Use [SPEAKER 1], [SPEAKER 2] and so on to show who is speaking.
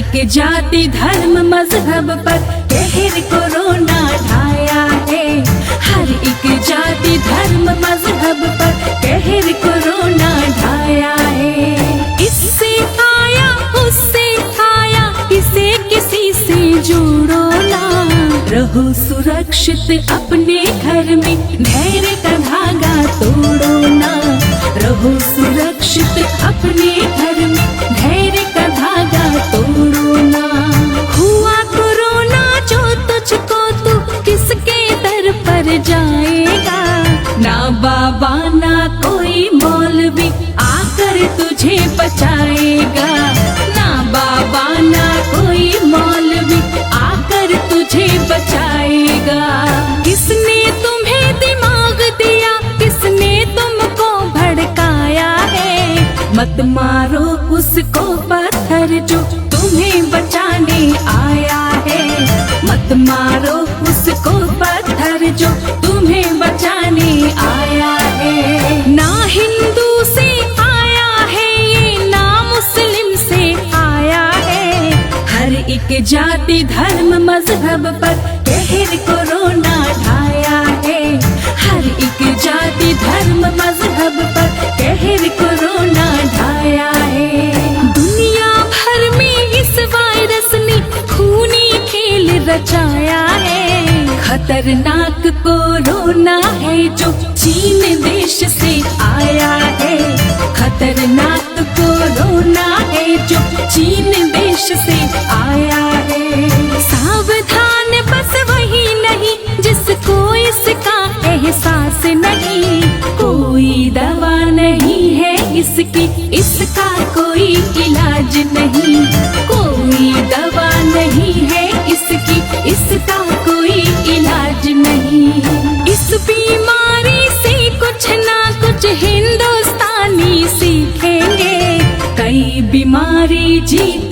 [SPEAKER 1] एक जाति धर्म मजहब पर कहर कोरोना ढाया है। हर एक जाति धर्म मजहब पर कहर कोरोना ढाया है। इससे आया उससे आया, इसे किसी से जोड़ो ना। रहो सुरक्षित अपने घर में, धैर्य का धागा तोड़ो ना। रहो सुरक्षित अपने घर में, धैर्य का धागा तोड़ो ना। हुआ कोरोना जो तुझको, तू किसके दर पर जाएगा। ना बाबा ना कोई मौलवी आकर तुझे बचाएगा। ना बाबा ना कोई मौलवी आकर तुझे बचाएगा। किसने तुम्हें दिमाग दिया, किसने तुमको भड़काया है। मत मारो उसको पत्थर जो तुम्हें बचाने आया है। मत मारो उसको पत्थर जो तुम्हें बचाने आया है। ना हिंदू से आया है ये, ना मुस्लिम से आया है। हर एक जाति धर्म मजहब पर कहर कोरोना ढाया है। हर एक जाति धर्म मजहब पर कहर कोरोना ढाया है। दुनिया भर में इस वायरस ने खूनी खेल रचाया है। खतरनाक कोरोना है जो चीन देश से आया है। खतरनाक कोरोना है जो चीन देश से आया है। सावधान बस वही नहीं जिसको इसका एहसास नहीं। कोई दवा नहीं है इसकी, इसका कोई इलाज नहीं। कोई दवा नहीं है इसकी, इसका कोई इलाज नहीं। इस बीमारी से कुछ ना कुछ हिंदुस्तानी सीखेंगे। कई बीमारी जीत